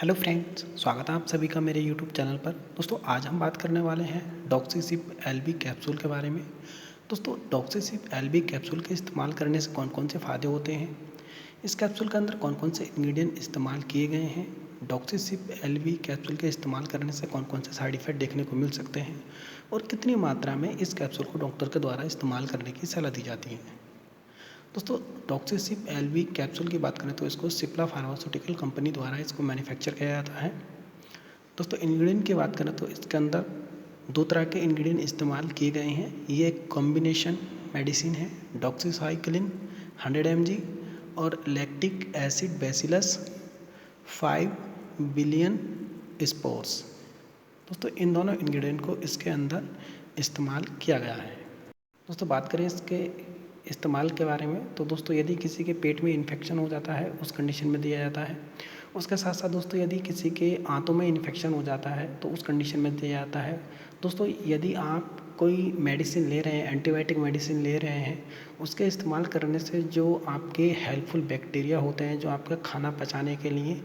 Hello friends, स्वागत है आप सभी का मेरे यूट्यूब चैनल पर। दोस्तों आज हम बात करने वाले हैं डॉक्सीसिप एलबी कैप्सूल के बारे में। दोस्तों डॉक्सीसिप एलबी कैप्सूल के इस्तेमाल करने से कौन कौन से फ़ायदे होते हैं, इस कैप्सूल के अंदर कौन कौन से इंग्रेडिएंट इस्तेमाल किए गए हैं, डॉक्सीसिप एलबी कैप्सूल के इस्तेमाल करने से कौन कौन से साइड इफ़ेक्ट देखने को मिल सकते हैं और कितनी मात्रा में इस कैप्सूल को डॉक्टर के द्वारा इस्तेमाल करने की सलाह दी जाती है। दोस्तों डॉक्सीसिप एलबी कैप्सूल की बात करें तो इसको सिप्ला फार्मास्यूटिकल कंपनी द्वारा इसको मैन्युफैक्चर किया जाता है। दोस्तों इंग्रेडिएंट की बात करें तो इसके अंदर दो तरह के इंग्रेडिएंट इस्तेमाल किए गए हैं। ये एक कॉम्बिनेशन मेडिसिन है, डॉक्सीसाइक्लिन 100 mg और lactic acid bacillus 5 billion spores. दोस्तों इन दोनों इंग्रेडिएंट को इसके अंदर इस्तेमाल किया गया है। दोस्तों बात करें इसके इस्तेमाल के बारे में तो दोस्तों यदि किसी के पेट में इन्फेक्शन हो जाता है उस कंडीशन में दिया जाता है। उसके साथ साथ दोस्तों यदि किसी के आंतों में इन्फेक्शन हो जाता है तो उस कंडीशन में दिया जाता है। दोस्तों यदि आप कोई मेडिसिन ले रहे हैं, एंटीबायोटिक मेडिसिन ले रहे हैं, उसके इस्तेमाल करने से जो आपके हेल्पफुल बैक्टीरिया होते हैं जो आपका खाना पचाने के लिए,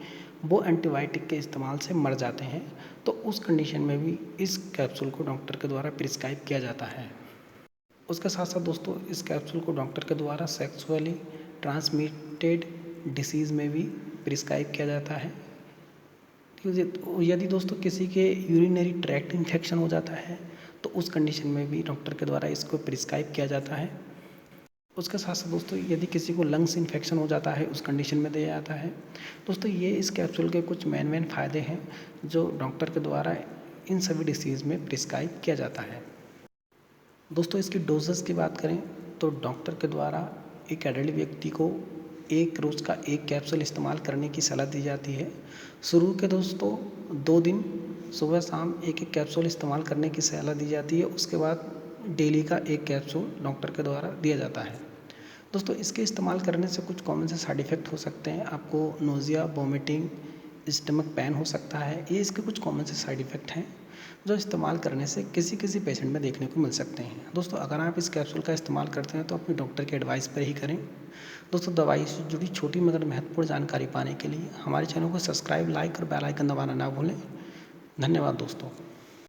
वो एंटीबायोटिक के इस्तेमाल से मर जाते हैं। तो उस कंडीशन में भी इस कैप्सूल को डॉक्टर के द्वारा प्रिस्क्राइब किया जाता है। उसके साथ साथ दोस्तों इस कैप्सूल को डॉक्टर के द्वारा सेक्सुअली ट्रांसमिटेड डिसीज़ में भी प्रिस्क्राइब किया जाता है। यदि दोस्तों किसी के यूरिनरी ट्रैक्ट इन्फेक्शन हो जाता है तो उस कंडीशन में भी डॉक्टर के द्वारा इसको प्रिस्क्राइब किया जाता है। उसके साथ साथ दोस्तों यदि किसी को लंग्स इन्फेक्शन हो जाता है उस कंडीशन में दिया जाता है। दोस्तों ये इस कैप्सूल के कुछ मेन फ़ायदे हैं जो डॉक्टर के द्वारा इन सभी डिसीज़ में प्रिस्क्राइब किया जाता है। दोस्तों इसकी डोजेस की बात करें तो डॉक्टर के द्वारा एक एडल्ट व्यक्ति को एक रोज़ का एक कैप्सूल इस्तेमाल करने की सलाह दी जाती है। शुरू के दोस्तों 2 दिन सुबह शाम एक एक कैप्सूल इस्तेमाल करने की सलाह दी जाती है। उसके बाद डेली का एक कैप्सूल डॉक्टर के द्वारा दिया जाता है। दोस्तों इसके इस्तेमाल करने से कुछ कॉमन से साइड इफ़ेक्ट हो सकते हैं। आपको नोज़िया, वॉमिटिंग, स्टमक पेन हो सकता है। ये इसके कुछ कॉमन से साइड इफ़ेक्ट हैं जो इस्तेमाल करने से किसी किसी पेशेंट में देखने को मिल सकते हैं। दोस्तों अगर आप इस कैप्सूल का इस्तेमाल करते हैं तो अपने डॉक्टर के एडवाइस पर ही करें। दोस्तों दवाई से जुड़ी छोटी मगर महत्वपूर्ण जानकारी पाने के लिए हमारे चैनल को सब्सक्राइब, लाइक और बेल आइकन दबाना ना भूलें। धन्यवाद दोस्तों।